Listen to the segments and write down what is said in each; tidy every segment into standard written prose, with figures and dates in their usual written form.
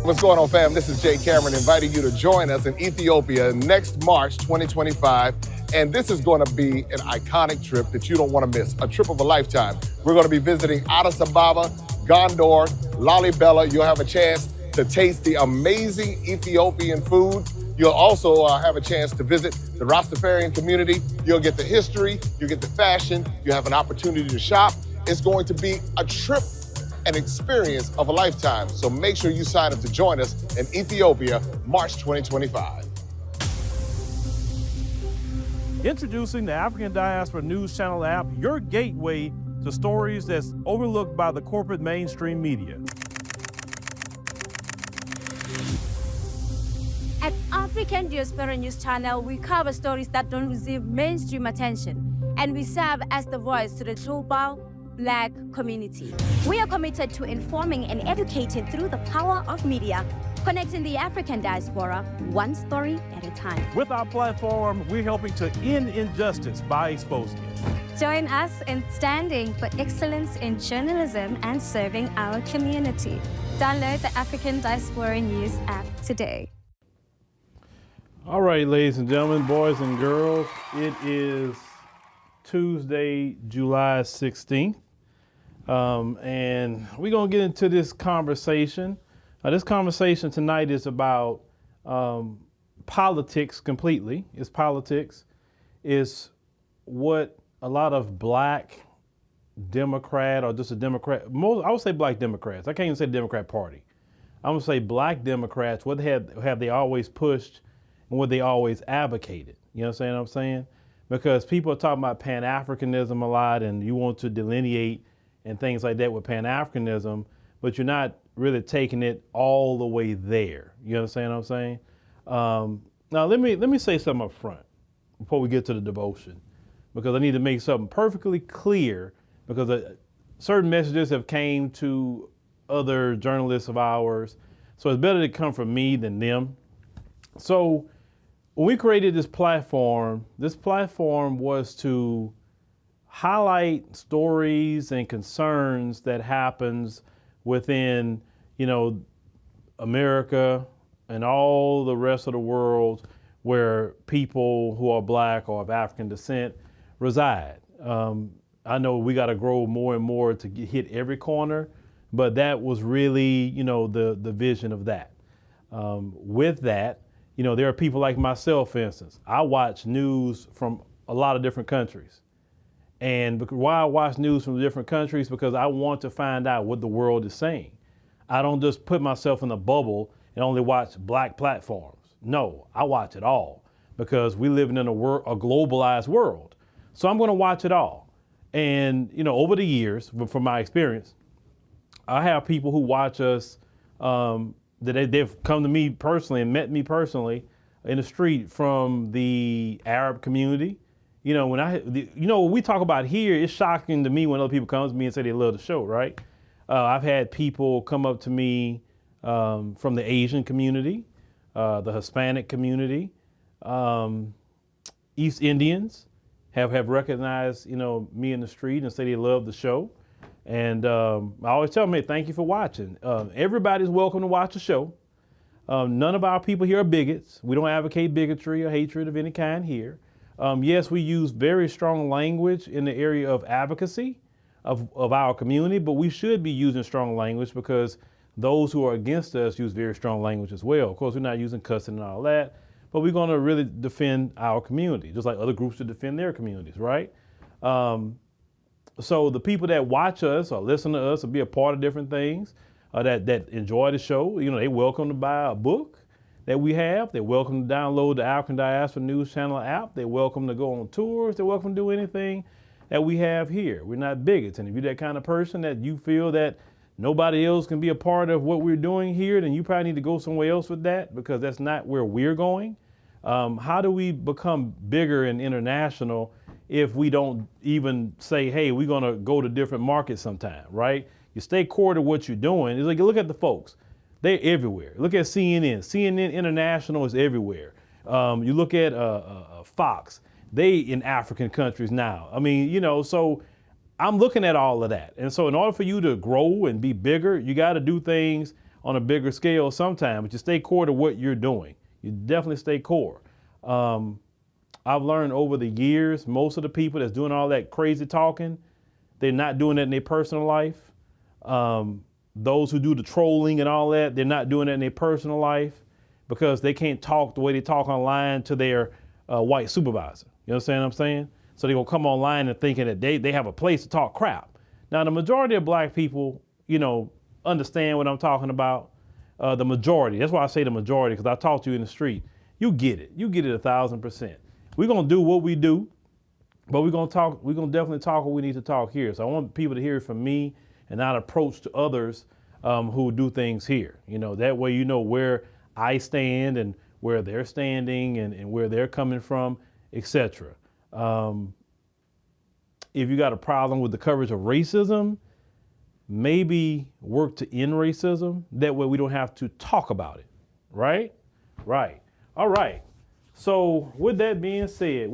What's going on, fam? This is Jay Cameron inviting you to join us in Ethiopia next March 2025. And this is going to be an iconic trip that you don't want to miss, a trip of a lifetime. We're going to be visiting Addis Ababa, Gondor, Lalibela. You'll have a chance to taste the amazing Ethiopian food. You'll also have a chance to visit the Rastafarian community. You'll get the history, you'll get the fashion, you have an opportunity to shop. It's going to be a trip, an experience of a lifetime. So make sure you sign up to join us in Ethiopia, March 2025. Introducing the African Diaspora News Channel app, your gateway to stories that's overlooked by the corporate mainstream media. At African Diaspora News Channel, we cover stories that don't receive mainstream attention, and we serve as the voice to the global Black community. We are committed to informing and educating through the power of media, connecting the African diaspora one story at a time. With our platform, we're helping to end injustice by exposing it. Join us in standing for excellence in journalism and serving our community. Download the African Diaspora News app today. All right, ladies and gentlemen, boys and girls, it is Tuesday, July 16th. And we're going to get into this conversation. This conversation tonight is about politics completely. It's politics. It's what a lot of Black Democrat or just a Democrat, I would say Black Democrats. I can't even say Democrat Party. I'm going to say Black Democrats, what have they always pushed and what they always advocated. You know what I'm saying? Because people are talking about Pan-Africanism a lot and you want to delineate and things like that with Pan-Africanism, but you're not really taking it all the way there. You understand what I'm saying? Now let me say something up front before we get to the devotion, because I need to make something perfectly clear, because certain messages have came to other journalists of ours, so it's better to come from me than them. So when we created this platform was to highlight stories and concerns that happens within, America and all the rest of the world where people who are Black or of African descent reside. I know we got to grow more and more to hit every corner, but that was really, the vision of that. With that, there are people like myself, for instance. I watch news from a lot of different countries. And why I watch news from different countries? Because I want to find out what the world is saying. I don't just put myself in a bubble and only watch Black platforms. No, I watch it all because we live in a globalized world. So I'm going to watch it all. And, over the years, from my experience, I have people who watch us that they've come to me personally and met me personally in the street from the Arab community. What we talk about here, it's shocking to me when other people come to me and say they love the show, right? I've had people come up to me from the Asian community, the Hispanic community, East Indians have recognized, me in the street and say they love the show. And I always tell them, hey, thank you for watching. Everybody's welcome to watch the show. None of our people here are bigots. We don't advocate bigotry or hatred of any kind here. Yes, we use very strong language in the area of advocacy of our community, but we should be using strong language because those who are against us use very strong language as well. Of course, we're not using cussing and all that, but we're going to really defend our community, just like other groups should defend their communities, right? So the people that watch us or listen to us or be a part of different things that enjoy the show, they welcome to buy a book that we have. They're welcome to download the African Diaspora News Channel app. They're welcome to go on tours. They're welcome to do anything that we have here. We're not bigots. And if you're that kind of person that you feel that nobody else can be a part of what we're doing here, then you probably need to go somewhere else with that, because that's not where we're going. How do we become bigger and international if we don't even say, hey, we're going to go to different markets sometime, right? You stay core to what you're doing. It's like, look at the folks. They're everywhere. Look at CNN. CNN International is everywhere. You look at Fox. They in African countries now. So I'm looking at all of that. And so in order for you to grow and be bigger, you got to do things on a bigger scale sometimes, but you stay core to what you're doing. You definitely stay core. I've learned over the years, most of the people that's doing all that crazy talking, they're not doing that in their personal life. Those who do the trolling and all that, they're not doing that in their personal life because they can't talk the way they talk online to their white supervisor. You understand what I'm saying? So they're gonna come online and thinking that they have a place to talk crap. Now, the majority of black people, you know, understand what I'm talking about. The majority, that's why I say the majority, because I talk to you in the street. You get it 1,000%. We're gonna do what we do, but we're gonna definitely talk what we need to talk here. So I want people to hear it from me and not approach to others who do things here. You know, that way you know where I stand and where they're standing and where they're coming from, etc. If you got a problem with the coverage of racism, maybe work to end racism. That way we don't have to talk about it, right? Right. All right. So with that being said,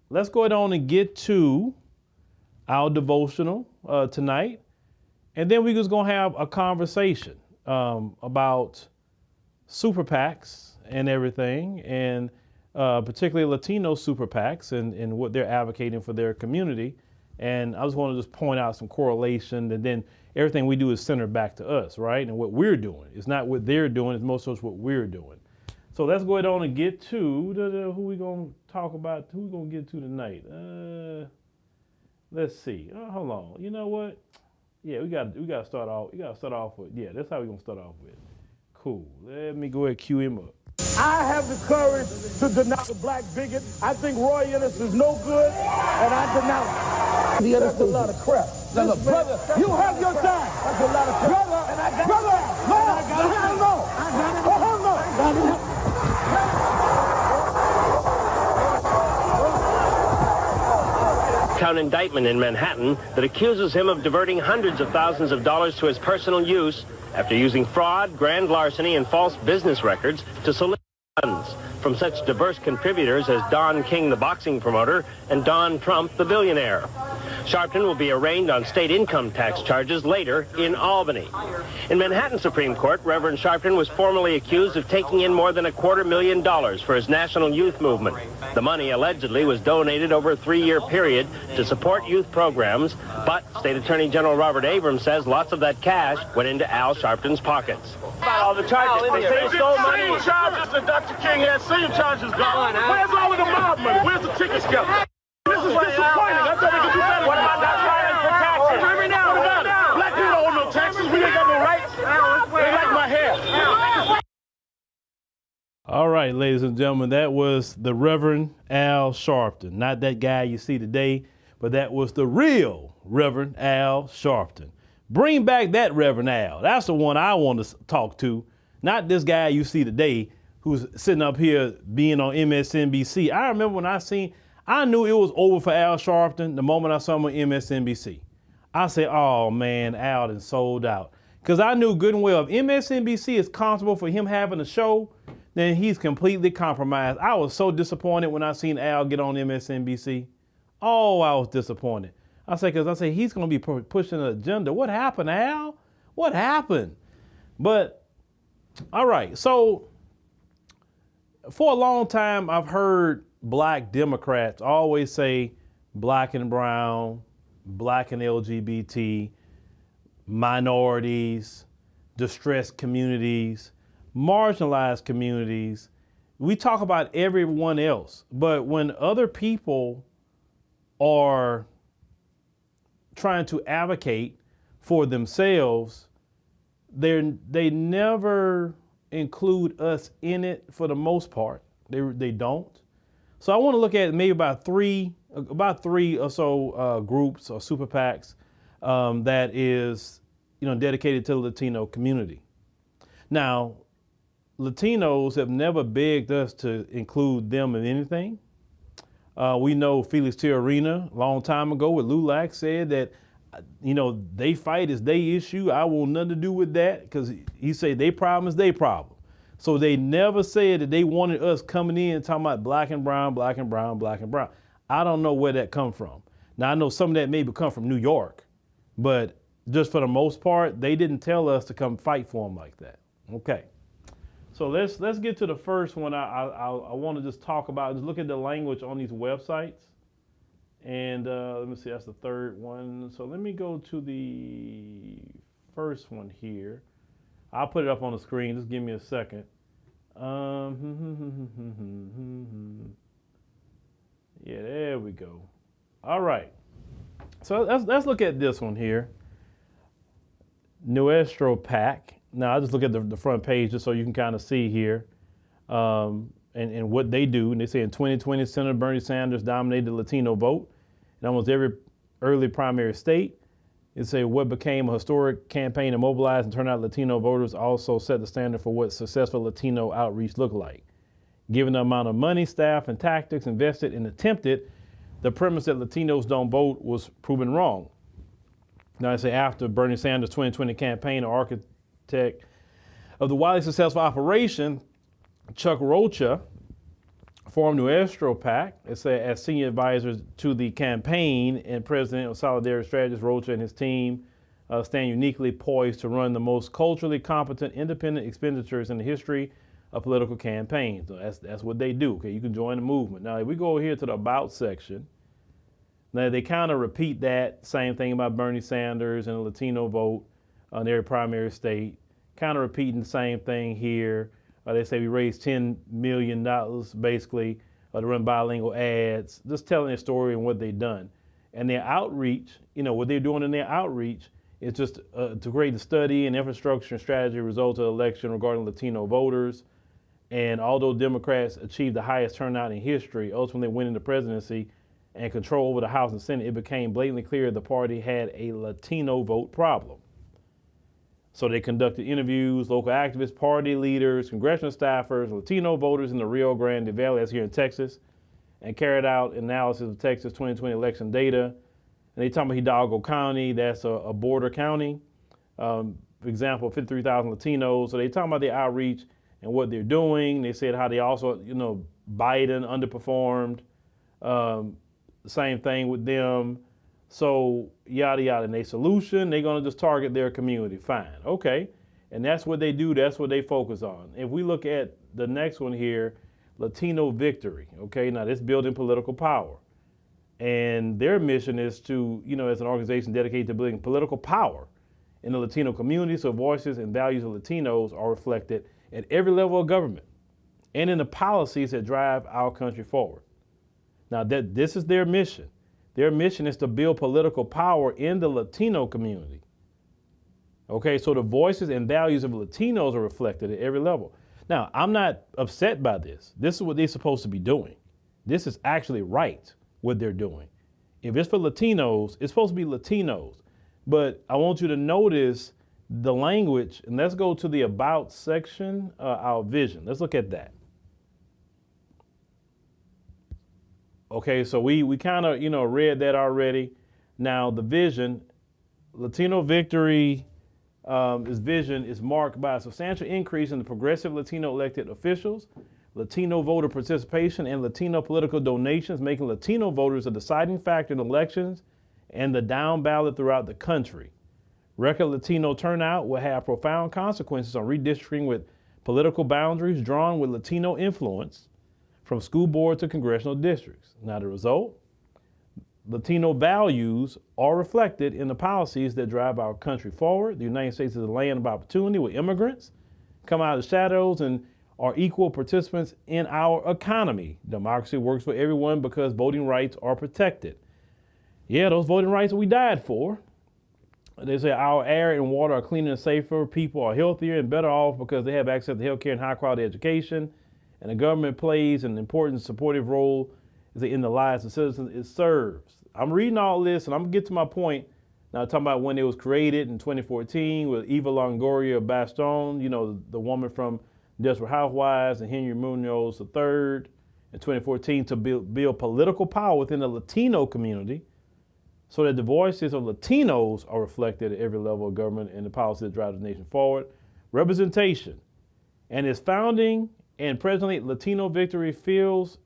let's go ahead on and get to our devotional tonight. And then we're just gonna have a conversation about super PACs and everything, and particularly Latino super PACs and what they're advocating for their community. And I just want to just point out some correlation, and then everything we do is centered back to us, right? And what we're doing. It's not what they're doing, it's most of what we're doing. So let's go ahead on and get to who we gonna talk about, who we gonna get to tonight. Let's see. Hold on. You know what? Yeah, we gotta start off. We gotta start off with, yeah, that's how we're gonna start off with. Cool. Let me go ahead and cue him up. I have the courage to denounce a black bigot. I think Roy Innes is no good, and I denounce him. That's a lot of crap. Look, brother, you have your time. That's a lot of crap. Brother, and I got Count indictment in Manhattan that accuses him of diverting hundreds of thousands of dollars to his personal use after using fraud, grand larceny, and false business records to solicit funds from such diverse contributors as Don King, the boxing promoter, and Don Trump, the billionaire. Sharpton will be arraigned on state income tax charges later in Albany. In Manhattan Supreme Court, Reverend Sharpton was formally accused of taking in more than $250,000 for his national youth movement. The money allegedly was donated over a 3-year period to support youth programs, but State Attorney General Robert Abrams says lots of that cash went into Al Sharpton's pockets. About all the charges, they say he stole money. Same charges that Dr. King had, same charges gone. Where's all of the mob money? Where's the ticket scale? This is disappointing. I thought we could do better. What about that filing for taxes? What about it? Black people don't owe no taxes. We ain't got no rights. They like my hair. All right, ladies and gentlemen, that was the Reverend Al Sharpton. Not that guy you see today, but that was the real Reverend Al Sharpton. Bring back that Reverend Al. That's the one I want to talk to, not this guy you see today who's sitting up here being on MSNBC. I remember when I knew it was over for Al Sharpton the moment I saw him on MSNBC. I said, oh man, Al done sold out. Because I knew good and well, if MSNBC is comfortable for him having a show, then he's completely compromised. I was so disappointed when I seen Al get on MSNBC. Oh, I was disappointed. I said, he's going to be pushing an agenda. What happened, Al? What happened? But, all right, so for a long time, I've heard black Democrats always say black and brown, black and LGBT, minorities, distressed communities, marginalized communities. We talk about everyone else, but when other people are trying to advocate for themselves, they never include us in it for the most part. They don't. So I want to look at maybe about three or so groups or super PACs that is, dedicated to the Latino community. Now, Latinos have never begged us to include them in anything. We know Felix Tiarina a long time ago with LULAC said that, they fight is their issue. I want nothing to do with that, because he said their problem is their problem. So they never said that they wanted us coming in and talking about black and brown, black and brown, black and brown. I don't know where that come from. Now I know some of that maybe come from New York, but just for the most part, they didn't tell us to come fight for them like that. Okay. So let's get to the first one. I want to just talk about, just look at the language on these websites. And let me see, that's the third one. So let me go to the first one here. I'll put it up on the screen. Just give me a second. Yeah, there we go. All right. So let's look at this one here. Nuestro PAC. Now, I just look at the front page just so you can kind of see here and what they do. And they say in 2020, Senator Bernie Sanders dominated the Latino vote in almost every early primary state. It say what became a historic campaign to mobilize and turn out Latino voters also set the standard for what successful Latino outreach looked like. Given the amount of money, staff, and tactics invested and attempted, the premise that Latinos don't vote was proven wrong. Now, I say after Bernie Sanders' 2020 campaign, the architect of the wildly successful operation, Chuck Rocha, formed Nuestro PAC. It said as senior advisors to the campaign and president of Solidarity Strategist, Rocha and his team stand uniquely poised to run the most culturally competent, independent expenditures in the history of political campaigns. So that's what they do. Okay, you can join the movement. Now, if we go over here to the About section, now they kind of repeat that same thing about Bernie Sanders and the Latino vote on every primary state, kind of repeating the same thing here. They say we raised $10 million basically to run bilingual ads, just telling their story and what they've done. And their outreach, what they're doing in their outreach is just to create the study and infrastructure and strategy results of the election regarding Latino voters. And although Democrats achieved the highest turnout in history, ultimately winning the presidency and control over the House and Senate, it became blatantly clear the party had a Latino vote problem. So they conducted interviews, local activists, party leaders, congressional staffers, Latino voters in the Rio Grande Valley, that's here in Texas, and carried out analysis of Texas 2020 election data. And they talk about Hidalgo County, that's a border county. For example, 53,000 Latinos. So they talk about their outreach and what they're doing. They said how they also, Biden underperformed. Same thing with them. So yada, yada. And their solution, they're going to just target their community. Fine. Okay. And that's what they do. That's what they focus on. If we look at the next one here, Latino Victory. Okay. Now, this building political power. And their mission is to, as an organization dedicated to building political power in the Latino community, so voices and values of Latinos are reflected at every level of government and in the policies that drive our country forward. Now, this is their mission. Their mission is to build political power in the Latino community. Okay, so the voices and values of Latinos are reflected at every level. Now, I'm not upset by this. This is what they're supposed to be doing. This is actually right, what they're doing. If it's for Latinos, it's supposed to be Latinos. But I want you to notice the language, and let's go to the About section, our vision. Let's look at that. Okay, so we kind of, read that already. Now, the vision, Latino Victory, its vision is marked by a substantial increase in the progressive Latino elected officials, Latino voter participation, and Latino political donations, making Latino voters a deciding factor in elections and the down ballot throughout the country. Record Latino turnout will have profound consequences on redistricting with political boundaries drawn with Latino influence from school board to congressional districts. Now, the result, Latino values are reflected in the policies that drive our country forward. The United States is a land of opportunity where immigrants come out of the shadows and are equal participants in our economy. Democracy works for everyone because voting rights are protected. Yeah, those voting rights we died for. They say our air and water are cleaner and safer. People are healthier and better off because they have access to health care and high quality education. And the government plays an important supportive role in the lives of citizens it serves. I'm reading all this and I'm gonna get to my point. Now talking about when it was created in 2014 with Eva Longoria Baston, the woman from Diaspora Housewives, and Henry Munoz III in 2014 to build political power within the Latino community so that the voices of Latinos are reflected at every level of government and the policy that drives the nation forward. Representation. And its founding and presently Latino Victory fills,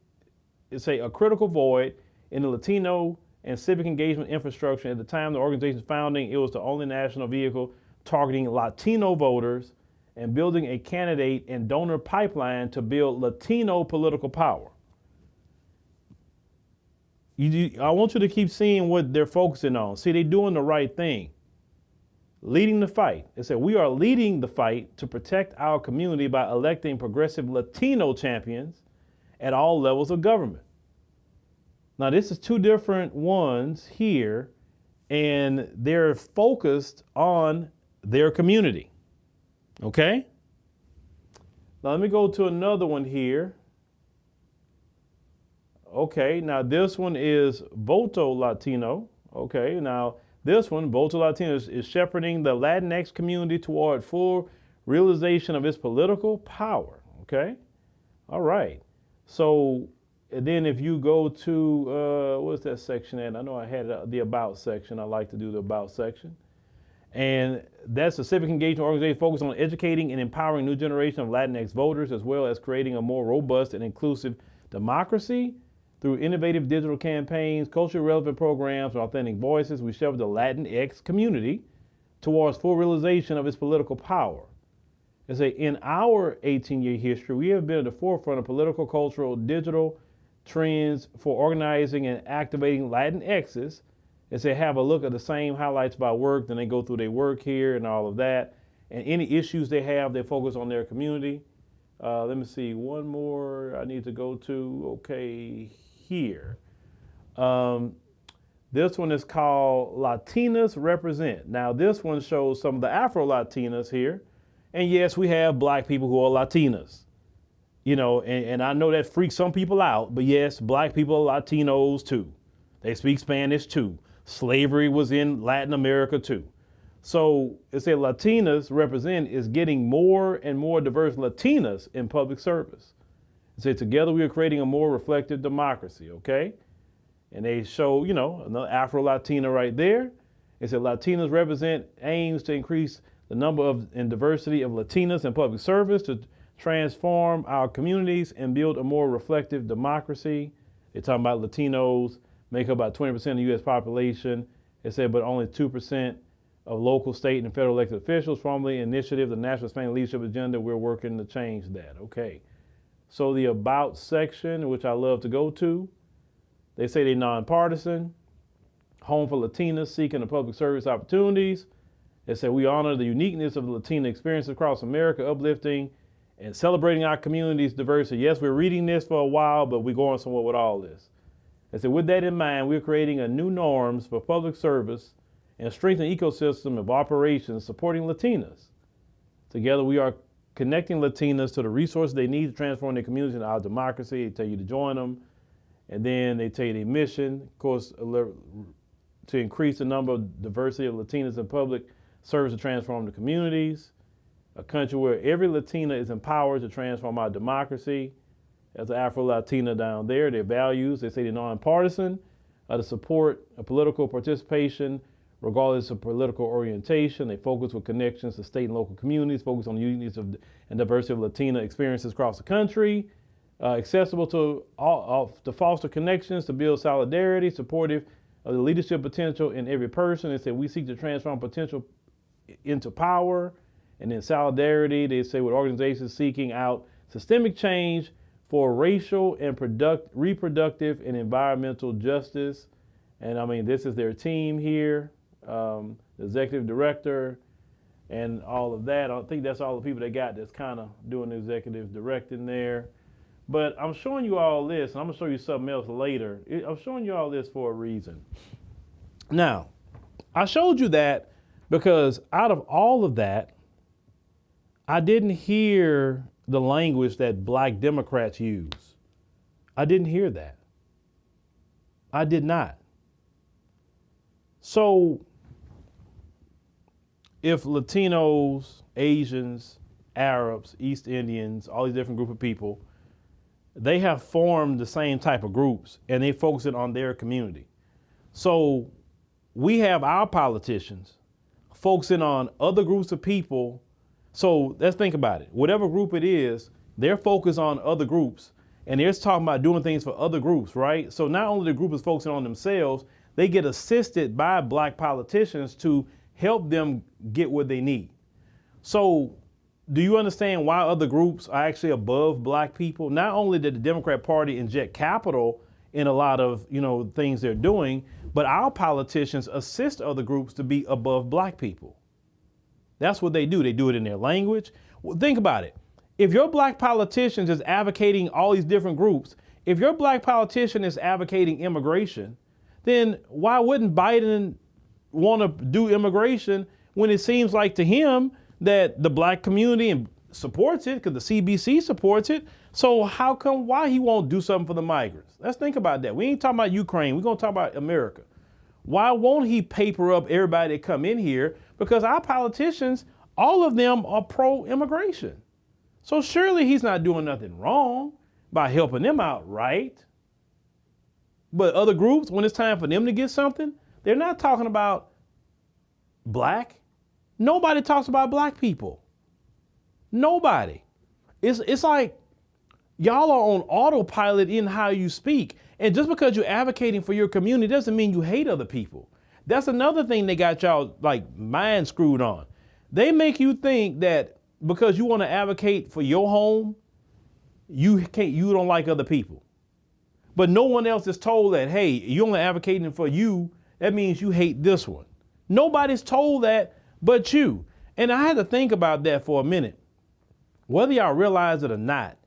a critical void in the Latino and civic engagement infrastructure. At the time of the organization's founding, it was the only national vehicle targeting Latino voters and building a candidate and donor pipeline to build Latino political power. I want you to keep seeing what they're focusing on. See, they're doing the right thing. Leading the fight. They said, we are leading the fight to protect our community by electing progressive Latino champions at all levels of government. Now, this is two different ones here, and they're focused on their community. Okay? Now, let me go to another one here. Okay, now this one is Voto Latino. Okay, now this one, Voto Latino, is shepherding the Latinx community toward full realization of its political power. Okay, all right. So and then if you go to, what's that section at? I know I had the About section. I like to do the About section. And that's a civic engagement organization focused on educating and empowering new generation of Latinx voters, as well as creating a more robust and inclusive democracy. Through innovative digital campaigns, culturally relevant programs, and authentic voices, we shepherd the Latinx community towards full realization of its political power. They say, in our 18-year history, we have been at the forefront of political, cultural, digital trends for organizing and activating Latinxes. They say, have a look at the same highlights by work, then they go through their work here and all of that. And any issues they have, they focus on their community. Let me see, one more I need to go to, okay, here. This one is called Latinas Represent. Now this one shows some of the Afro-Latinas here. And yes, we have black people who are Latinas. You know, and I know that freaks some people out, but yes, black people are Latinos too. They speak Spanish too. Slavery was in Latin America too. So it said Latinas Represent is getting more and more diverse Latinas in public service. It said together we are creating a more reflective democracy, okay? And they show, you know, another Afro-Latina right there. It said Latinas Represent aims to increase the number of and diversity of Latinas in public service to transform our communities and build a more reflective democracy. They're talking about Latinos make up about 20% of the U.S. population. It said, but only 2% of local, state, and federal elected officials. Formally initiative, the National Hispanic Leadership Agenda, we're working to change that. Okay. So the About section, which I love to go to, they say they're nonpartisan, home for Latinas seeking the public service opportunities. They say we honor the uniqueness of the Latina experience across America, uplifting and celebrating our community's diversity. Yes, we're reading this for a while, but we're going somewhere with all this. They say with that in mind, we're creating a new norms for public service and strengthen ecosystem of operations supporting Latinas. Together, we are connecting Latinas to the resources they need to transform their communities into our democracy. They tell you to join them. And then they tell you their mission, of course, to increase the number of diversity of Latinas in public service to transform the communities. A country where every Latina is empowered to transform our democracy. As an Afro-Latina down there, their values, they say they're nonpartisan, to support a political participation regardless of political orientation. They focus with connections to state and local communities, focus on the uniqueness of and diversity of Latina experiences across the country, accessible to all, to foster connections, to build solidarity, supportive of the leadership potential in every person. They say we seek to transform potential into power. And then solidarity, they say with organizations seeking out systemic change for racial and reproductive and environmental justice. And I mean, this is their team here. The executive director and all of that. I think that's all the people they got that's kind of doing the executive directing there. But I'm showing you all this, and I'm gonna show you something else later. I'm showing you all this for a reason. Now, I showed you that because out of all of that, I didn't hear the language that black Democrats use. I didn't hear that. I did not. So if Latinos, Asians, Arabs, East Indians, all these different group of people, they have formed the same type of groups and they focus it on their community. So we have our politicians focusing on other groups of people. So let's think about it. Whatever group it is, they're focused on other groups and they're talking about doing things for other groups, right? So not only the group is focusing on themselves, they get assisted by black politicians to help them get what they need. So do you understand why other groups are actually above black people? Not only did the Democrat Party inject capital in a lot of, things they're doing, but our politicians assist other groups to be above black people. That's what they do. They do it in their language. Well, think about it. If your black politician is advocating all these different groups, if your black politician is advocating immigration, then why wouldn't Biden want to do immigration when it seems like to him that the black community supports it, because the CBC supports it? So why he won't do something for the migrants? Let's think about that. We ain't talking about Ukraine. We're going to talk about America. Why won't he paper up everybody that come in here? Because our politicians, all of them are pro-immigration. So surely he's not doing nothing wrong by helping them out, right? But other groups, when it's time for them to get something, they're not talking about black. Nobody talks about black people. Nobody. It's like y'all are on autopilot in how you speak. And just because you're advocating for your community doesn't mean you hate other people. That's another thing they got y'all mind screwed on. They make you think that because you want to advocate for your home, you don't like other people. But no one else is told that, hey, you're only advocating for you. That means you hate this one. Nobody's told that but you. And I had to think about that for a minute. Whether y'all realize it or not,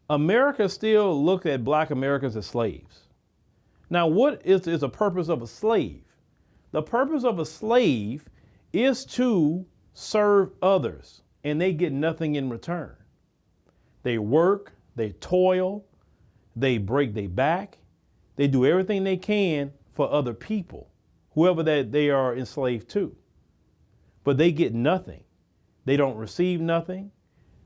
America still looks at black Americans as slaves. Now, what is the purpose of a slave? The purpose of a slave is to serve others, and they get nothing in return. They work, they toil, they break their back, they do everything they can for other people, whoever that they are enslaved to. But they get nothing. They don't receive nothing.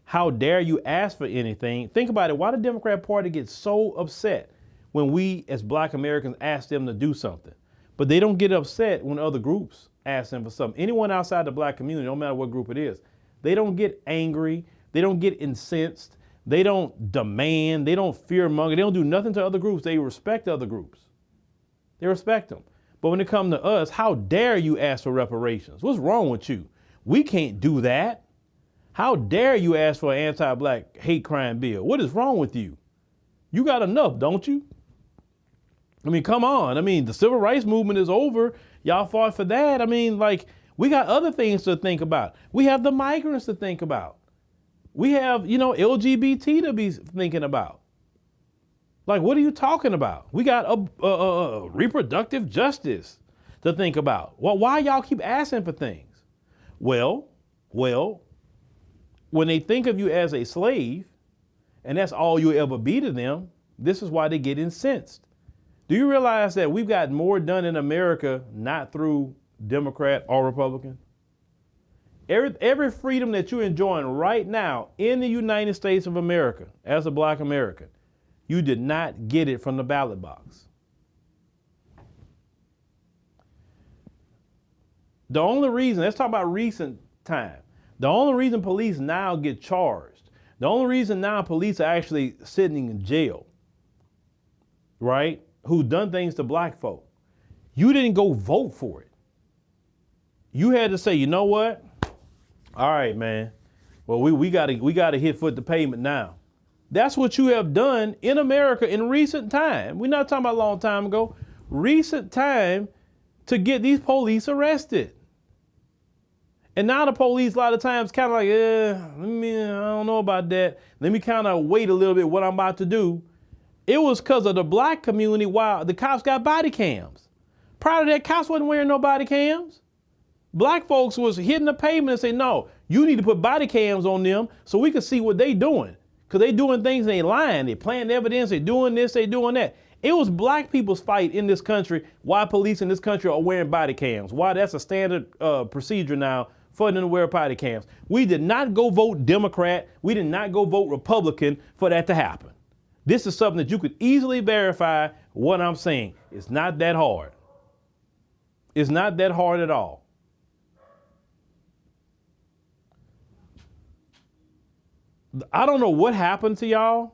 How dare you ask for anything? Think about it. Why the Democrat Party gets so upset when we as black Americans ask them to do something? But they don't get upset when other groups ask them for something. Anyone outside the black community, no matter what group it is, they don't get angry. They don't get incensed. They don't demand. They don't fearmonger. They don't do nothing to other groups. They respect other groups. They respect them. But when it comes to us, how dare you ask for reparations? What's wrong with you? We can't do that. How dare you ask for an anti-black hate crime bill? What is wrong with you? You got enough, don't you? I mean, come on. I mean, the civil rights movement is over. Y'all fought for that. I mean, we got other things to think about. We have the migrants to think about. We have, LGBT to be thinking about. What are you talking about? We got a reproductive justice to think about. Well, why y'all keep asking for things? Well, when they think of you as a slave, and that's all you'll ever be to them, this is why they get incensed. Do you realize that we've got more done in America not through Democrat or Republican? Every freedom that you're enjoying right now in the United States of America as a black American, you did not get it from the ballot box. The only reason, let's talk about recent time. The only reason police now get charged, the only reason now police are actually sitting in jail, right, who done things to black folk, you didn't go vote for it. You had to say, you know what? All right, man. Well, we gotta hit foot the pavement now. That's what you have done in America in recent time. We're not talking about a long time ago. Recent time to get these police arrested. And now the police a lot of times kind of like, I don't know about that. Let me kind of wait a little bit what I'm about to do. It was because of the black community why the cops got body cams. Prior to that, cops wasn't wearing no body cams. Black folks was hitting the pavement and say, no, you need to put body cams on them so we can see what they doing. Because they doing things and they lying. They planting evidence. They doing this. They doing that. It was black people's fight in this country why police in this country are wearing body cams. Why that's a standard procedure now for them to wear body cams. We did not go vote Democrat. We did not go vote Republican for that to happen. This is something that you could easily verify what I'm saying. It's not that hard. It's not that hard at all. I don't know what happened to y'all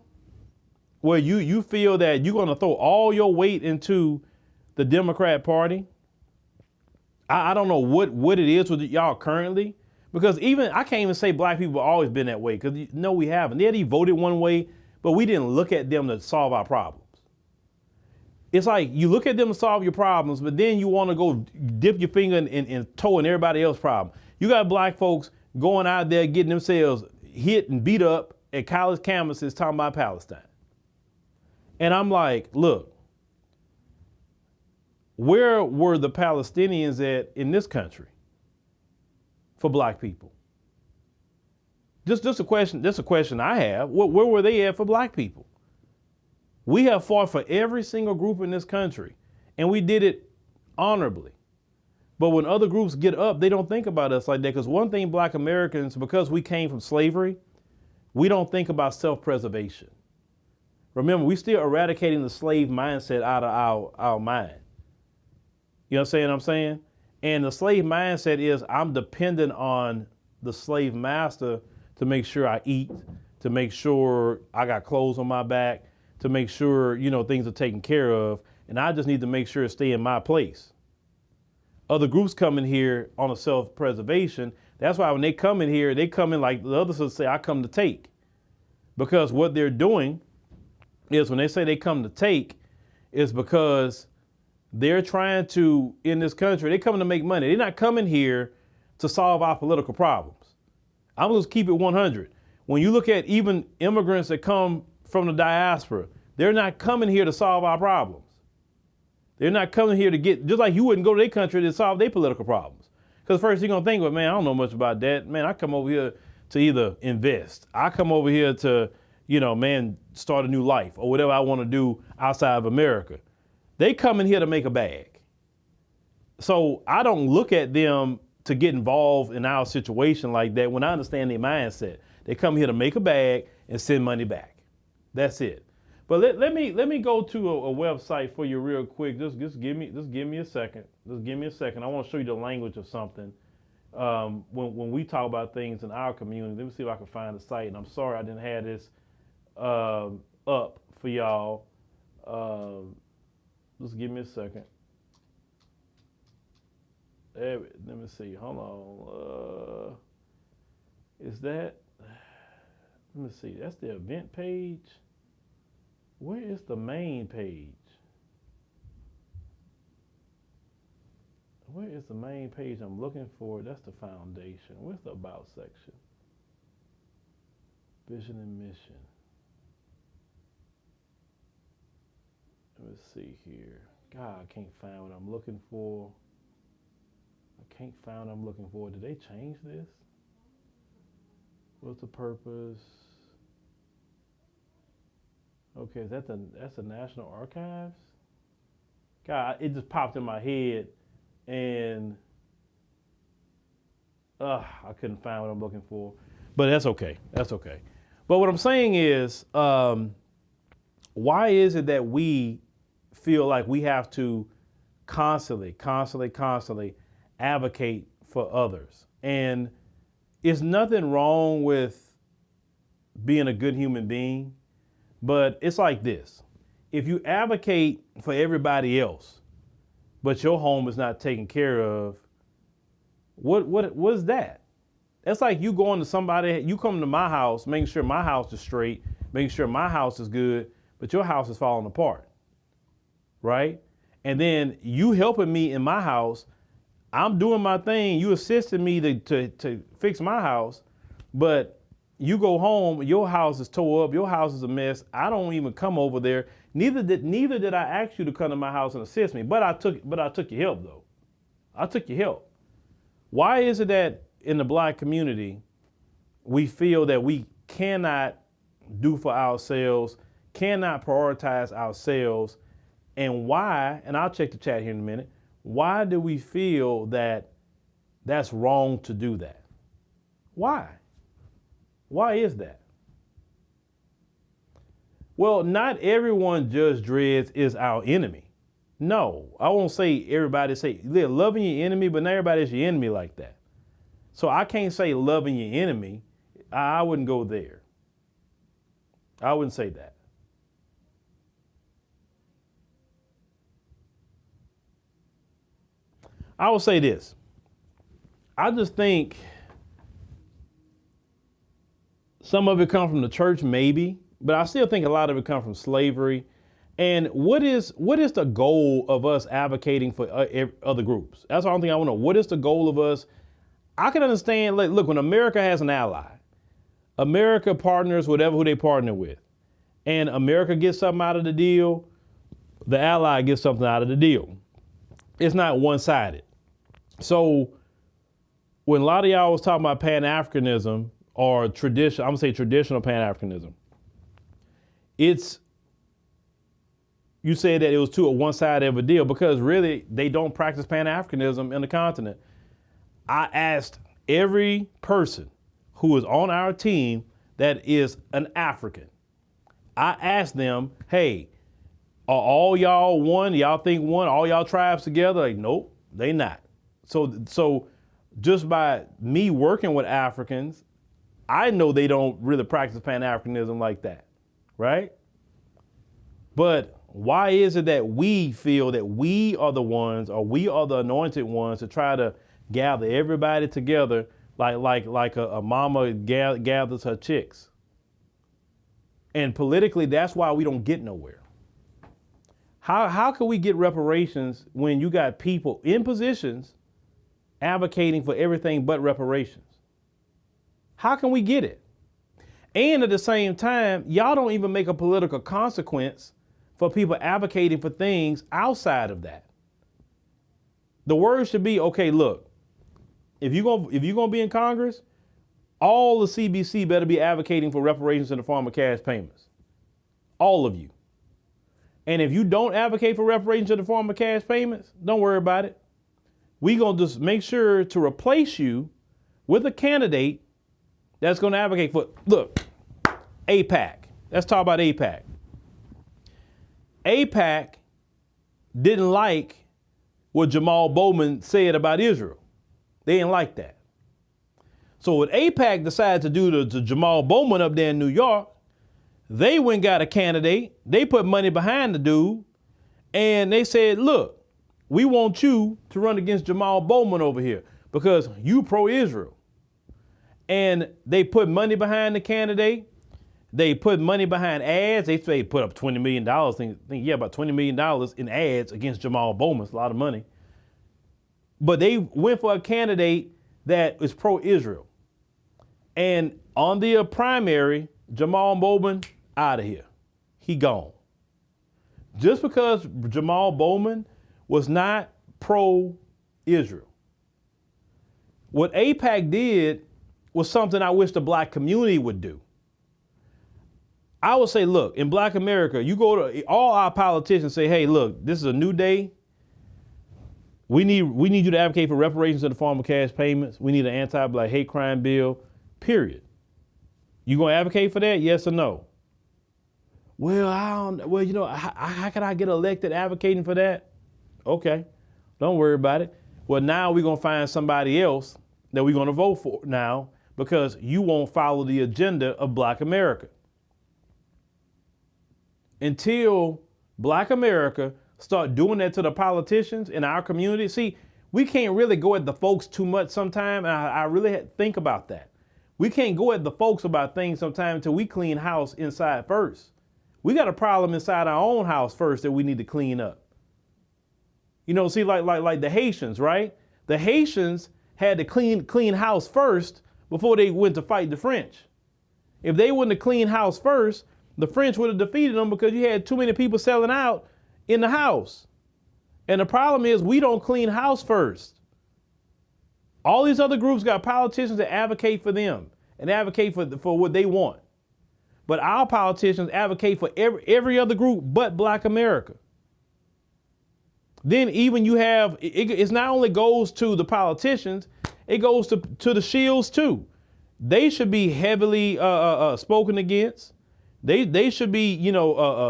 where you feel that you're going to throw all your weight into the Democrat Party. I don't know what it is with y'all currently, because even I can't even say black people have always been that way, because no, we haven't. They voted one way, but we didn't look at them to solve our problems. It's like you look at them to solve your problems, but then you want to go dip your finger and toe in everybody else's problem. You got black folks going out there getting themselves hit and beat up at college campuses talking about Palestine. And I'm like, look, where were the Palestinians at in this country for black people? Just a question I have. Where were they at for black people? We have fought for every single group in this country, and we did it honorably. But when other groups get up, they don't think about us like that, because one thing black Americans, because we came from slavery, we don't think about self-preservation. Remember, we still eradicating the slave mindset out of our mind. You know what I'm saying? And the slave mindset is I'm dependent on the slave master to make sure I eat, to make sure I got clothes on my back, to make sure, things are taken care of. And I just need to make sure it stay in my place. Other groups come in here on a self-preservation. That's why when they come in here, they come in like the others will say, I come to take. Because what they're doing is when they say they come to take, is because they're trying to, in this country, they're coming to make money. They're not coming here to solve our political problems. I'm going to keep it 100. When you look at even immigrants that come from the diaspora, they're not coming here to solve our problems. They're not coming here to get, just like you wouldn't go to their country to solve their political problems. Because first you're going to think, well, man, I don't know much about that. Man, I come over here to either invest. I come over here to, start a new life or whatever I want to do outside of America. They come in here to make a bag. So I don't look at them to get involved in our situation like that when I understand their mindset. They come here to make a bag and send money back. That's it. But let me go to a website for you real quick. Just give me a second. Just give me a second. I want to show you the language of something. When we talk about things in our community, let me see if I can find the site. And I'm sorry I didn't have this up for y'all. Just give me a second. Let me see. Hold on. Is that? Let me see. That's the event page. Where is the main page? Where is the main page I'm looking for? That's the foundation. Where's the about section? Vision and mission. Let's see here. God, I can't find what I'm looking for. I can't find what I'm looking for. Did they change this? What's the purpose? Okay, that's the National Archives? God, it just popped in my head and I couldn't find what I'm looking for. But that's okay. That's okay. But what I'm saying is, why is it that we feel like we have to constantly advocate for others? And there's nothing wrong with being a good human being, but it's like this. If you advocate for everybody else, but your home is not taken care of, what is that? That's like you going to somebody, you come to my house, making sure my house is straight, making sure my house is good, but your house is falling apart, right? And then you helping me in my house, I'm doing my thing, you assisting me to fix my house, but you go home, your house is tore up, your house is a mess, I don't even come over there. Neither did I ask you to come to my house and assist me, but I took your help though. I took your help. Why is it that in the Black community, we feel that we cannot do for ourselves, cannot prioritize ourselves, and why, and I'll check the chat here in a minute, why do we feel that that's wrong to do that? Why? Why is that? Well, not everyone Judge Dredd is our enemy. No, I won't say everybody say, loving your enemy, but not everybody is your enemy like that. So I can't say loving your enemy. I wouldn't go there. I wouldn't say that. I will say this. I just think some of it comes from the church, maybe, but I still think a lot of it comes from slavery. And what is the goal of us advocating for other groups? That's the only thing I want to know. What is the goal of us? I can understand, like, look, when America has an ally, America partners whatever who they partner with, and America gets something out of the deal, the ally gets something out of the deal. It's not one-sided. So when a lot of y'all was talking about Pan-Africanism or tradition, I'm gonna say traditional Pan-Africanism, you said that it was too a one-sided of a deal because really they don't practice Pan-Africanism in the continent. I asked every person who is on our team that is an African, I asked them, hey, are all y'all one? Y'all think one? All y'all tribes together? Like, nope, they not. So just by me working with Africans, I know they don't really practice Pan-Africanism like that, right? But why is it that we feel that we are the ones, or we are the anointed ones to try to gather everybody together like a mama gathers her chicks? And politically, that's why we don't get nowhere. How can we get reparations when you got people in positions advocating for everything but reparations? How can we get it? And at the same time, y'all don't even make a political consequence for people advocating for things outside of that. The word should be, okay, look, if you're gonna be in Congress, all the CBC better be advocating for reparations in the form of cash payments. All of you. And if you don't advocate for reparations in the form of cash payments, don't worry about it. We're gonna just make sure to replace you with a candidate that's gonna advocate for, look, AIPAC. Let's talk about AIPAC. AIPAC didn't like what Jamal Bowman said about Israel. They didn't like that. So when AIPAC decided to do the Jamal Bowman up there in New York, they went and got a candidate. They put money behind the dude, and they said, look, we want you to run against Jamal Bowman over here because you pro-Israel. And they put money behind the candidate. They put money behind ads. They say put up $20 million. About $20 million in ads against Jamal Bowman. It's a lot of money. But they went for a candidate that is pro-Israel. And on the primary, Jamal Bowman, out of here. He gone. Just because Jamal Bowman was not pro-Israel. What AIPAC did was something I wish the black community would do. I would say, look, in black America, you go to all our politicians say, hey, look, this is a new day. We need you to advocate for reparations in the form of cash payments. We need an anti-black hate crime bill, period. You gonna advocate for that? Yes or no? Well, how can I get elected advocating for that? Okay, don't worry about it. Well, now we're gonna find somebody else that we're gonna vote for now because you won't follow the agenda of black America. Until black America start doing that to the politicians in our community. See, we can't really go at the folks too much sometimes, and I really think about that. We can't go at the folks about things sometimes until we clean house inside first. We got a problem inside our own house first that we need to clean up. You know, see, like the Haitians, right? The Haitians had to clean house first before they went to fight the French. If they wouldn't have cleaned house first, the French would have defeated them because you had too many people selling out in the house. And the problem is we don't clean house first. All these other groups got politicians that advocate for them and advocate for what they want. But our politicians advocate for every other group but black America. Then even you have, it's not only goes to the politicians, it goes to the shields too. They should be heavily spoken against. They should be,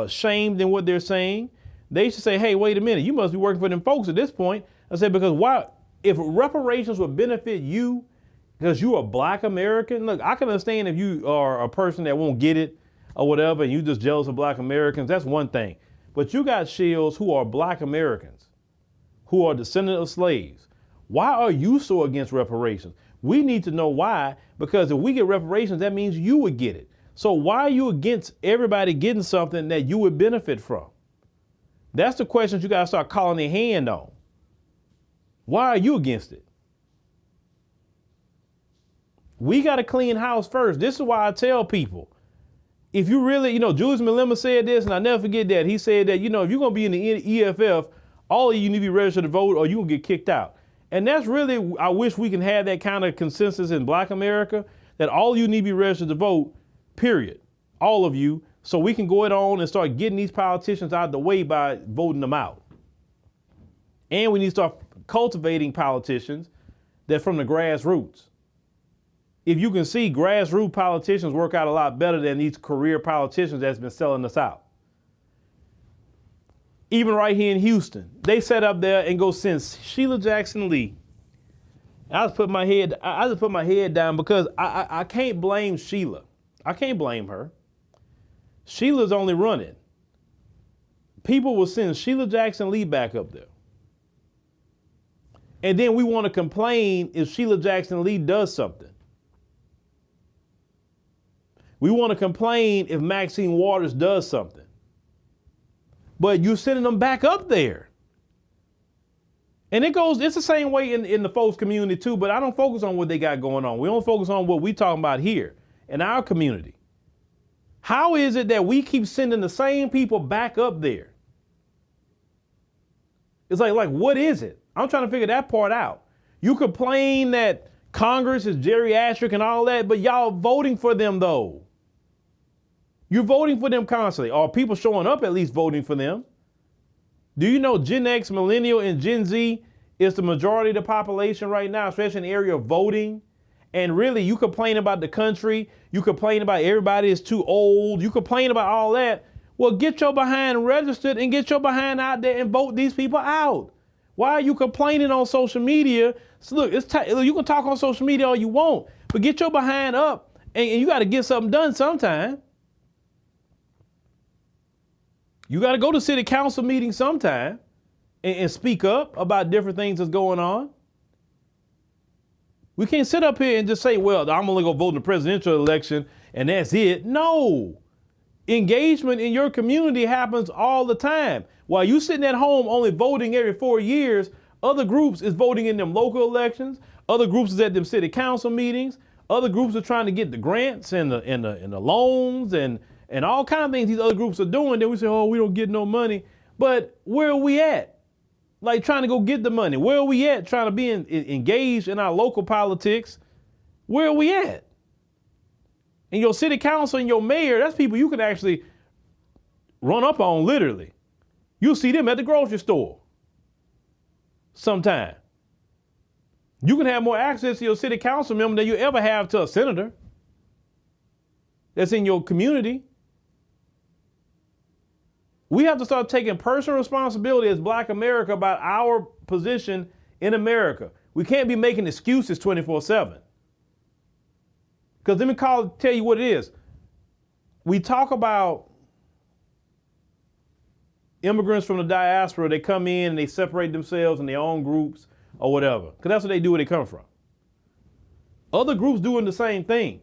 shamed in what they're saying. They should say, hey, wait a minute, you must be working for them folks at this point. I said, because why, if reparations would benefit you because you're a black American, look, I can understand if you are a person that won't get it or whatever, and you just jealous of black Americans, that's one thing. But you got shields who are black Americans, who are descendants of slaves, Why are you so against reparations? We need to know why, because if we get reparations, that means you would get it. So why are you against everybody getting something that you would benefit from? That's the questions you gotta start calling their hand on. Why are you against it? We got to clean house first. This is why I tell people, if you really, Julius Malema said this, and I never forget that. He said that, if you're going to be in the EFF, all of you need to be registered to vote or you'll get kicked out. And that's really, I wish we can have that kind of consensus in Black America, that all of you need to be registered to vote, period. All of you, so we can go it on and start getting these politicians out of the way by voting them out. And we need to start cultivating politicians that from the grassroots. If you can see, grassroots politicians work out a lot better than these career politicians that's been selling us out. Even right here in Houston, they set up there and go send Sheila Jackson Lee. I just put my head down because I can't blame Sheila. I can't blame her. Sheila's only running. People will send Sheila Jackson Lee back up there. And then we want to complain if Sheila Jackson Lee does something. We want to complain if Maxine Waters does something. But you're sending them back up there. And it's the same way in the folks community too, but I don't focus on what they got going on. We don't focus on what we talking about here in our community. How is it that we keep sending the same people back up there? It's like what is it? I'm trying to figure that part out. You complain that Congress is geriatric and all that, but y'all voting for them though. You're voting for them constantly. Are people showing up at least voting for them? Do you know Gen X, Millennial, and Gen Z is the majority of the population right now, especially in the area of voting? And really, you complain about the country. You complain about everybody is too old. You complain about all that. Well, get your behind registered and get your behind out there and vote these people out. Why are you complaining on social media? So look, you can talk on social media all you want, but get your behind up and you got to get something done sometime. You got to go to city council meetings sometime and speak up about different things that's going on. We can't sit up here and just say, well, I'm only going to vote in the presidential election and that's it. No. Engagement in your community happens all the time. While you sitting at home only voting every 4 years, other groups is voting in them local elections. Other groups is at them city council meetings. Other groups are trying to get the grants and the loans and all kinds of things these other groups are doing. Then we say, oh, we don't get no money. But where are we at? Like trying to go get the money. Where are we at trying to be engaged in our local politics? Where are we at? And your city council and your mayor, that's people you can actually run up on literally. You'll see them at the grocery store sometime. You can have more access to your city council member than you ever have to a senator that's in your community. We have to start taking personal responsibility as Black America about our position in America. We can't be making excuses 24/7. Because let me tell you what it is. We talk about immigrants from the diaspora. They come in and they separate themselves in their own groups or whatever. Because that's what they do where they come from. Other groups doing the same thing.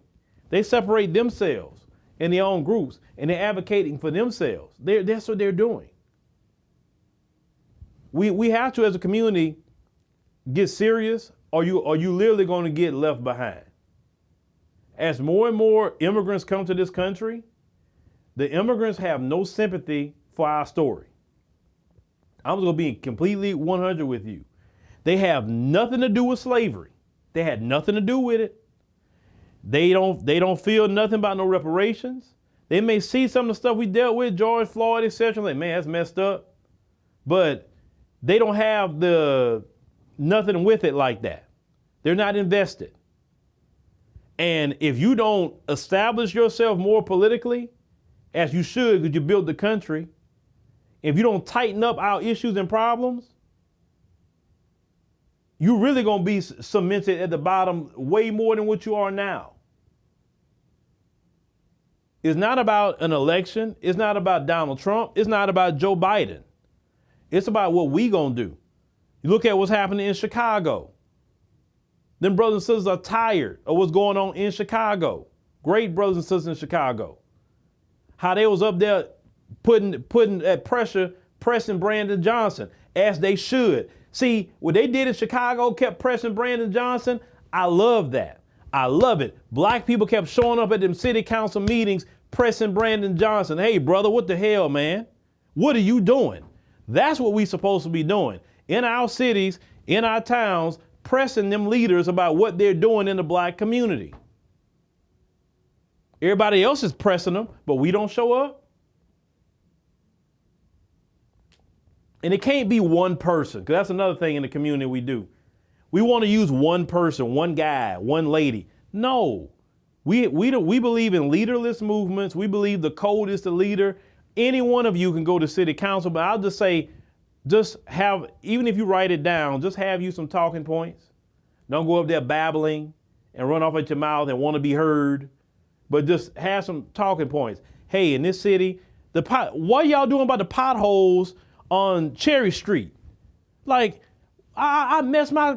They separate themselves in their own groups and they're advocating for themselves. That's what they're doing. We have to, as a community, get serious or you literally going to get left behind. As more and more immigrants come to this country, the immigrants have no sympathy for our story. I'm going to be completely 100 with you. They have nothing to do with slavery. They had nothing to do with it. They don't feel nothing about no reparations. They may see some of the stuff we dealt with, George Floyd, etc. Like, man, that's messed up. But they don't have nothing with it like that. They're not invested. And if you don't establish yourself more politically, as you should because you built the country, if you don't tighten up our issues and problems, you're really going to be cemented at the bottom way more than what you are now. It's not about an election. It's not about Donald Trump. It's not about Joe Biden. It's about what we going to do. You look at what's happening in Chicago. Them brothers and sisters are tired of what's going on in Chicago. Great brothers and sisters in Chicago. How they was up there putting that pressure, pressing Brandon Johnson, as they should. See, what they did in Chicago kept pressing Brandon Johnson. I love that. I love it. Black people kept showing up at them city council meetings pressing Brandon Johnson. Hey, brother, what the hell, man? What are you doing? That's what we supposed to be doing. In our cities, in our towns, pressing them leaders about what they're doing in the black community. Everybody else is pressing them, but we don't show up. And it can't be one person, because that's another thing in the community we do. We want to use one person, one guy, one lady. No, we believe in leaderless movements. We believe the code is the leader. Any one of you can go to city council, but I'll just say, just have, even if you write it down, just have you some talking points. Don't go up there babbling and run off at your mouth and want to be heard, but just have some talking points. Hey, in this city, what y'all doing about the potholes on Cherry Street? Like, I messed my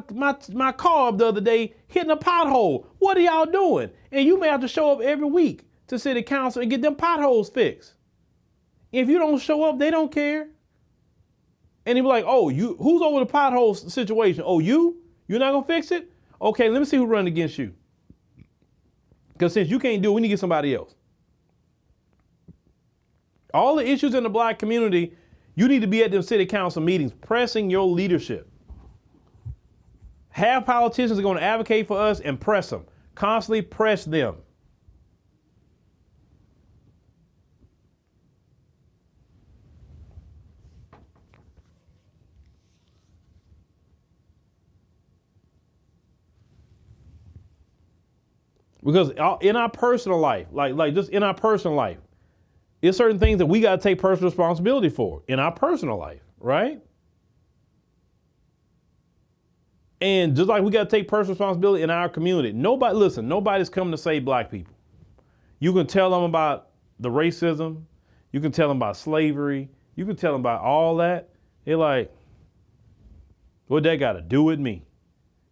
car up the other day hitting a pothole. What are y'all doing? And you may have to show up every week to city council and get them potholes fixed. If you don't show up, they don't care. And he be like, oh, who's over the pothole situation? Oh, you're not gonna fix it? Okay, let me see who's running against you. Because since you can't do it, we need to get somebody else. All the issues in the black community, you need to be at them city council meetings pressing your leadership. Have politicians going to advocate for us and press them. Constantly press them. Because in our personal life, like just in our personal life, there's certain things that we got to take personal responsibility for in our personal life, right? And just like we got to take personal responsibility in our community. Nobody's coming to save black people. You can tell them about the racism. You can tell them about slavery. You can tell them about all that. They're like, what that got to do with me?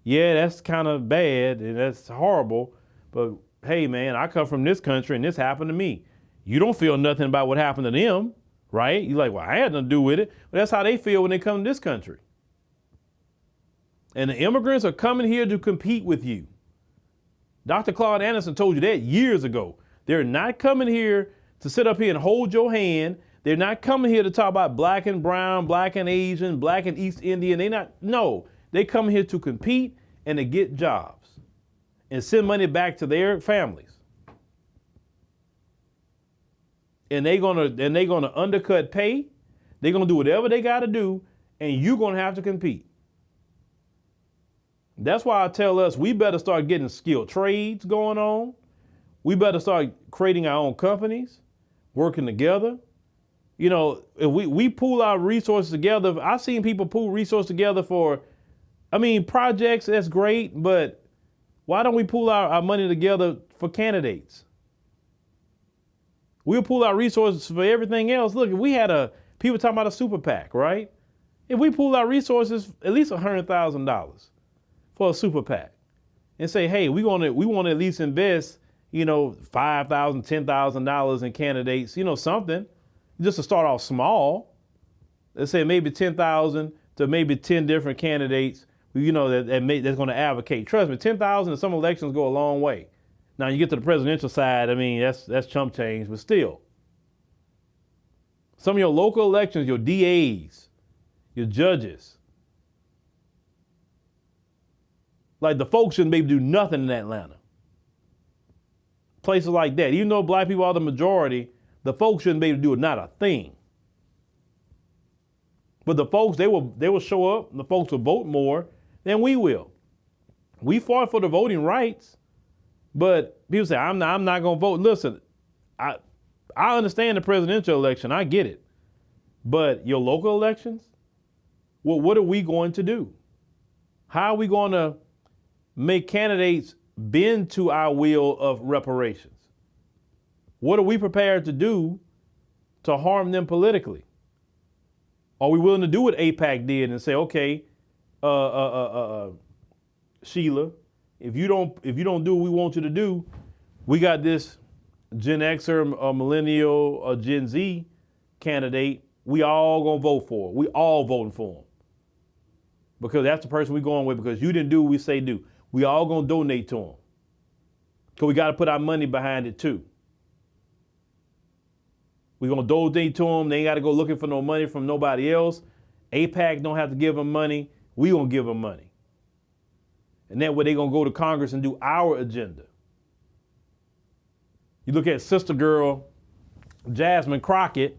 Yeah, that's kind of bad and that's horrible. But hey, man, I come from this country and this happened to me. You don't feel nothing about what happened to them, right? You're like, well, I had nothing to do with it. But that's how they feel when they come to this country. And the immigrants are coming here to compete with you. Dr. Claude Anderson told you that years ago. They're not coming here to sit up here and hold your hand. They're not coming here to talk about black and brown, black and Asian, black and East Indian. They come here to compete and to get jobs and send money back to their families. And they're gonna undercut pay. They're gonna do whatever they gotta do, and you're gonna have to compete. That's why I tell us we better start getting skilled trades going on. We better start creating our own companies, working together. You know, if we pool our resources together, I've seen people pool resources together for, projects, that's great, but why don't we pool our money together for candidates? We'll pool our resources for everything else. Look, if we had people talking about a super PAC, right? If we pool our resources, at least $100,000 for a super PAC and say, hey, we want to at least invest, $5,000, $10,000 in candidates, something just to start off small. Let's say maybe 10,000 to maybe 10 different candidates, that's going to advocate. Trust me, 10,000 in some elections go a long way. Now you get to the presidential side, that's chump change, but still. Some of your local elections, your DAs, your judges, like the folks shouldn't maybe do nothing in Atlanta. Places like that. Even though black people are the majority, the folks shouldn't be able to do not a thing. But the folks, they will show up, and the folks will vote more than we will. We fought for the voting rights, but people say, I'm not going to vote. Listen, I understand the presidential election. I get it. But your local elections, well, what are we going to do? How are we going to make candidates bend to our will of reparations? What are we prepared to do to harm them politically? Are we willing to do what AIPAC did and say, okay, Sheila, if you don't do what we want you to do, we got this Gen Xer, millennial, or Gen Z candidate. We all gonna vote for. We all voting for him because that's the person we going with. Because you didn't do what we say do. We all gonna donate to him because we got to put our money behind it too. We gonna donate to them. They ain't got to go looking for no money from nobody else. AIPAC don't have to give them money. We gonna give them money. And that way they gonna go to Congress and do our agenda. You look at Sister Girl Jasmine Crockett,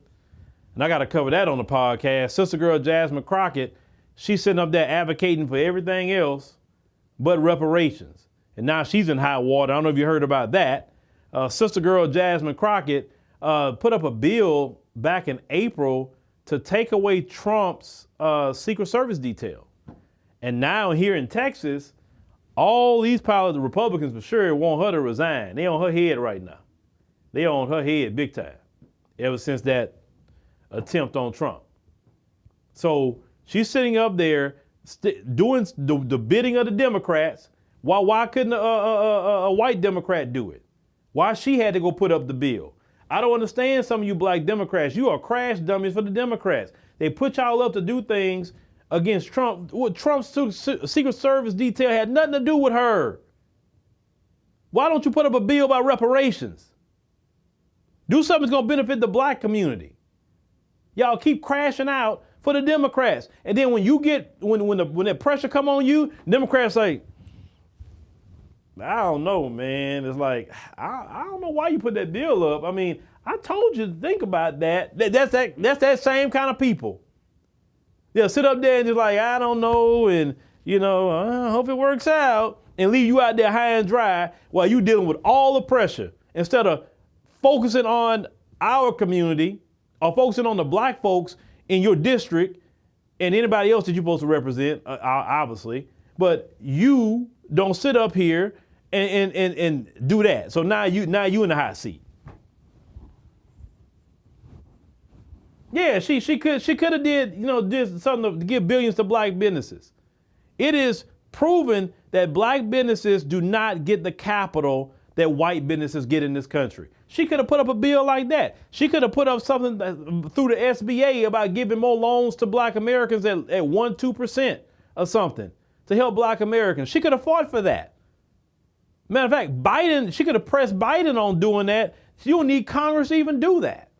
and I gotta cover that on the podcast. Sister Girl Jasmine Crockett, she's sitting up there advocating for everything else but reparations. And now she's in hot water. I don't know if you heard about that. Sister Girl Jasmine Crockett put up a bill back in April to take away Trump's Secret Service detail. And now here in Texas, all these pilots, the Republicans for sure, want her to resign. They on her head right now. They on her head big time ever since that attempt on Trump. So she's sitting up there doing the bidding of the Democrats. Why couldn't a white Democrat do it? Why she had to go put up the bill? I don't understand some of you black Democrats. You are crash dummies for the Democrats. They put y'all up to do things against Trump. What Trump's Secret Service detail had nothing to do with her. Why don't you put up a bill about reparations? Do something that's gonna benefit the black community. Y'all keep crashing out for the Democrats. And then when you get, when that pressure come on you, Democrats say, I don't know, man. It's like, I don't know why you put that bill up. I mean, I told you to think about that. That's that same kind of people. They'll sit up there and just like, I don't know, and I hope it works out, and leave you out there high and dry while you dealing with all the pressure instead of focusing on our community or focusing on the black folks in your district and anybody else that you're supposed to represent, obviously. But you don't sit up here and do that. So now you in the hot seat. Yeah, she could have did something to give billions to black businesses. It is proven that black businesses do not get the capital that white businesses get in this country. She could have put up a bill like that. She could have put up something through the SBA about giving more loans to black Americans at 1-2% or something to help black Americans. She could have fought for that. Matter of fact, Biden, she could have pressed Biden on doing that. You don't need Congress to even do that.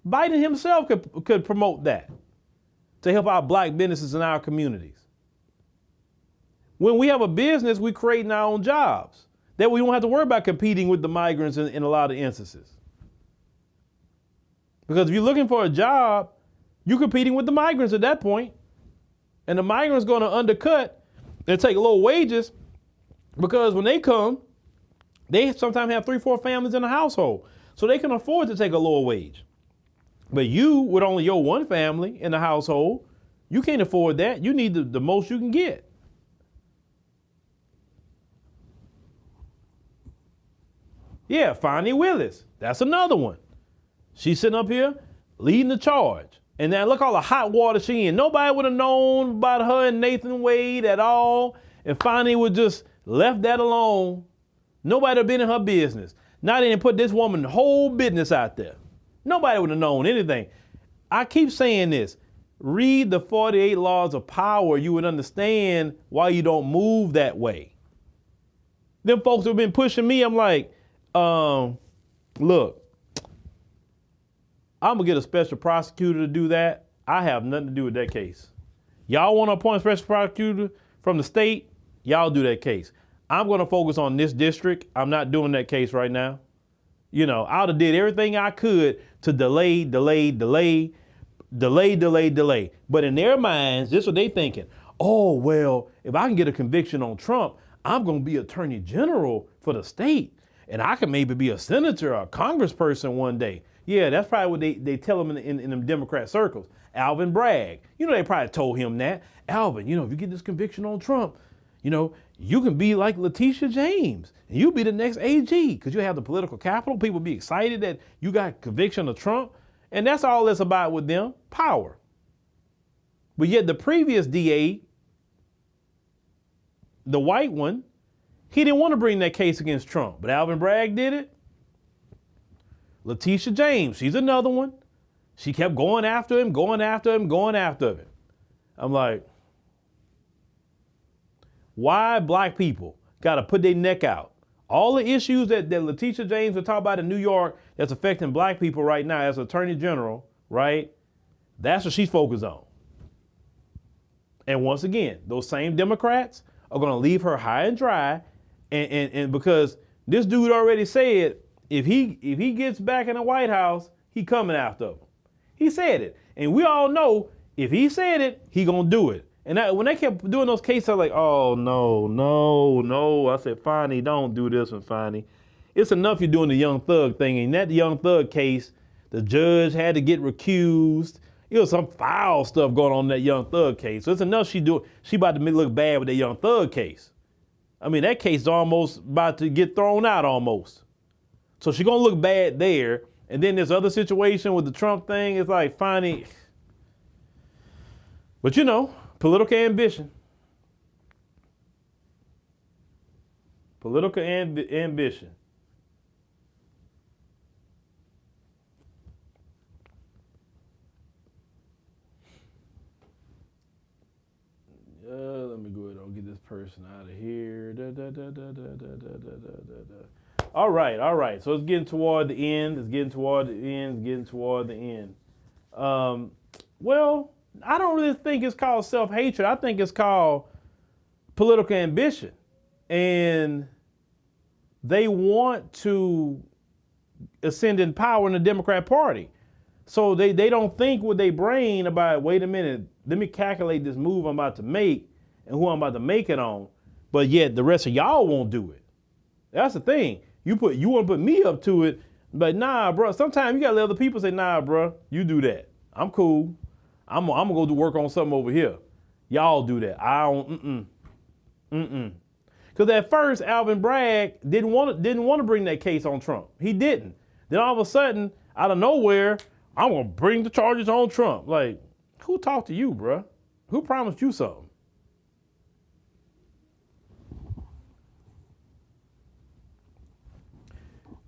Biden himself could promote that to help out black businesses in our communities. When we have a business, we're creating our own jobs. That way we don't have to worry about competing with the migrants in a lot of instances. Because if you're looking for a job, you're competing with the migrants at that point. And the migrants going to undercut and take low wages because when they come, they sometimes have 3-4 families in a household. So they can afford to take a lower wage. But you, with only your one family in the household, you can't afford that. You need the most you can get. Yeah, Fonnie Willis. That's another one. She's sitting up here leading the charge. And now look all the hot water she in. Nobody would have known about her and Nathan Wade at all if Fonnie would just left that alone. Nobody would have been in her business. Now they didn't put this woman's whole business out there. Nobody would have known anything. I keep saying this. Read the 48 Laws of Power. You would understand why you don't move that way. Them folks have been pushing me. I'm like, look, I'm going to get a special prosecutor to do that. I have nothing to do with that case. Y'all want to appoint a special prosecutor from the state? Y'all do that case. I'm going to focus on this district. I'm not doing that case right now. I would have did everything I could to delay. But in their minds, this is what they thinking. Oh, well, if I can get a conviction on Trump, I'm going to be attorney general for the state. And I can maybe be a senator or a congressperson one day. Yeah, that's probably what they tell him in them Democrat circles. Alvin Bragg. They probably told him that. Alvin, if you get this conviction on Trump, you can be like Letitia James and you'll be the next AG because you have the political capital. People be excited that you got conviction of Trump. And that's all it's about with them, power. But yet the previous DA the white one, he didn't want to bring that case against Trump, but Alvin Bragg did it. Letitia James, she's another one. She kept going after him, going after him, going after him. I'm like, why black people got to put their neck out? All the issues that Letitia James will talk about in New York that's affecting black people right now as Attorney General, right? That's what she's focused on. And once again, those same Democrats are going to leave her high and dry. And because this dude already said, if he gets back in the White House, he coming after him. He said it. And we all know if he said it, he going to do it. And when they kept doing those cases, I was like, oh, no. I said, Fonnie, don't do this one, Fonnie. It's enough you're doing the Young Thug thing. And that Young Thug case, the judge had to get recused. It was some foul stuff going on in that Young Thug case. So it's enough she about to look bad with that Young Thug case. I mean, that case is almost about to get thrown out almost. So she's going to look bad there. And then this other situation with the Trump thing, it's like, Fonnie. But you know, political ambition. Political ambition. Let me go ahead and get this person out of here. All right. So it's getting toward the end. Well, I don't really think it's called self-hatred. I think it's called political ambition. And they want to ascend in power in the Democrat Party. So they don't think with their brain about, wait a minute, let me calculate this move I'm about to make and who I'm about to make it on. But yet the rest of y'all won't do it. That's the thing. You want to put me up to it, but nah, bro. Sometimes you got to let other people say, nah, bro, you do that. I'm cool. I'm going to go do work on something over here. Y'all do that. I don't, Because at first, Alvin Bragg didn't want to bring that case on Trump. He didn't. Then all of a sudden, out of nowhere, I'm going to bring the charges on Trump. Like, who talked to you, bro? Who promised you something?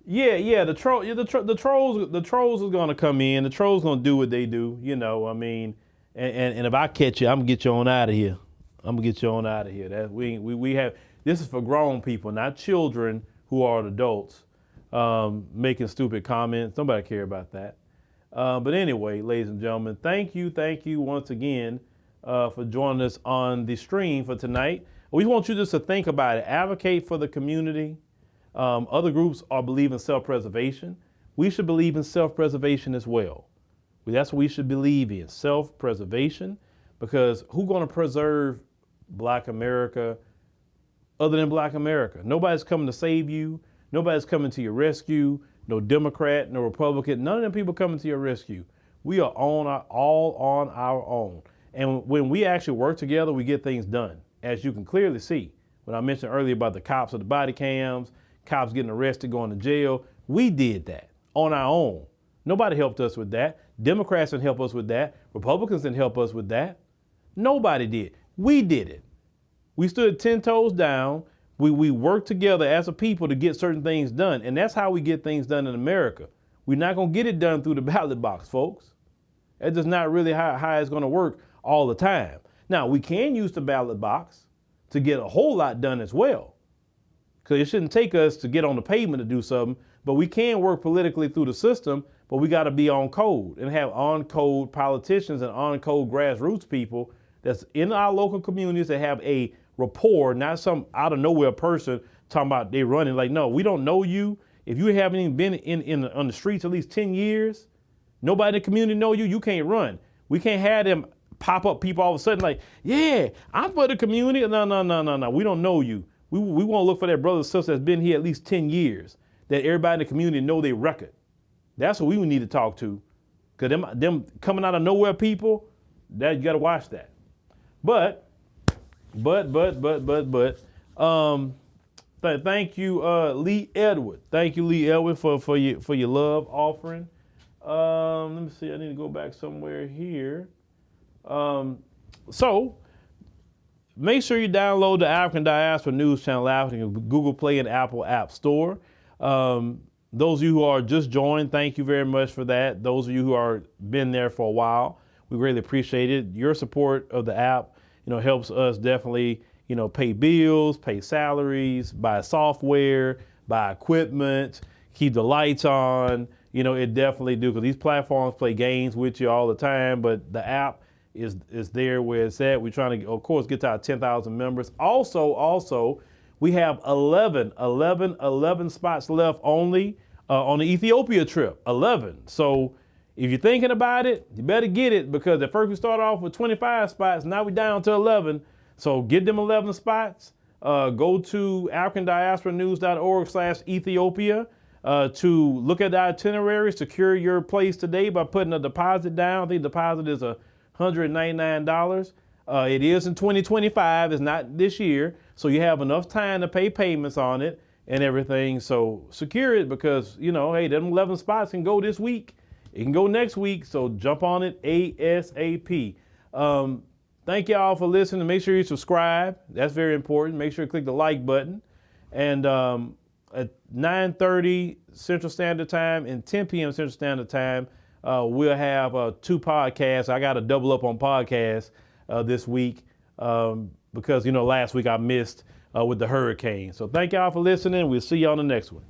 Yeah. The trolls are gonna come in. The trolls gonna do what they do. You know, I mean, and if I catch you, I'm gonna get you on out of here. That we have. This is for grown people, not children who are adults making stupid comments. Nobody care about that. But anyway, ladies and gentlemen, thank you once again for joining us on the stream for tonight. We want you just to think about it. Advocate for the community. Other groups believe in self-preservation. We should believe in self-preservation as well. That's what we should believe in, self-preservation, because who's going to preserve Black America other than Black America? Nobody's coming to save you. Nobody's coming to your rescue. No Democrat, no Republican, none of them people coming to your rescue. We are all on our own. And when we actually work together, we get things done, as you can clearly see. When I mentioned earlier about the cops with the body cams, cops getting arrested, going to jail, we did that on our own. Nobody helped us with that. Democrats didn't help us with that. Republicans didn't help us with that. Nobody did. We did it. We stood 10 toes down. We worked together as a people to get certain things done. And that's how we get things done in America. We're not going to get it done through the ballot box, folks. That's just not really how it's going to work all the time. Now, we can use the ballot box to get a whole lot done as well. Because it shouldn't take us to get on the pavement to do something, but we can work politically through the system, but we got to be on code and have on-code politicians and on-code grassroots people that's in our local communities that have a rapport, not some out-of-nowhere person talking about they running. Like, no, we don't know you. If you haven't even been on the streets at least 10 years, nobody in the community know you, you can't run. We can't have them pop up people all of a sudden like, yeah, I'm for the community. No. We don't know you. We want to look for that brother or sister that's been here at least 10 years, that everybody in the community know their record. That's what we need to talk to. Because them coming out of nowhere people, that you got to watch that. But, thank you, Lee Edward. Thank you, Lee Edward, for your love offering. Let me see, I need to go back somewhere here. So, make sure you download the African Diaspora News Channel app in Google Play and Apple App Store. Those of you who are just joined, thank you very much for that. Those of you who are been there for a while, we really appreciate it. Your support of the app, helps us definitely, pay bills, pay salaries, buy software, buy equipment, keep the lights on. It definitely do, because these platforms play games with you all the time, but the app is there where it's at. We're trying to, of course, get to our 10,000 members. Also, we have 11 spots left only on the Ethiopia trip, 11. So if you're thinking about it, you better get it, because at first we started off with 25 spots, now we're down to 11. So get them 11 spots. Go to africandiasporanews.org/Ethiopia to look at the itinerary, secure your place today by putting a deposit down. I think the deposit is $199. It is in 2025, it's not this year. So you have enough time to pay payments on it and everything. So secure it, because, hey, them 11 spots can go this week. It can go next week. So jump on it ASAP. Thank y'all for listening. Make sure you subscribe. That's very important. Make sure you click the like button. And at 9:30 Central Standard Time and 10 p.m. Central Standard Time, we'll have 2 podcasts. I got to double up on podcasts this week because, last week I missed with the hurricane. So thank y'all for listening. We'll see you on the next one.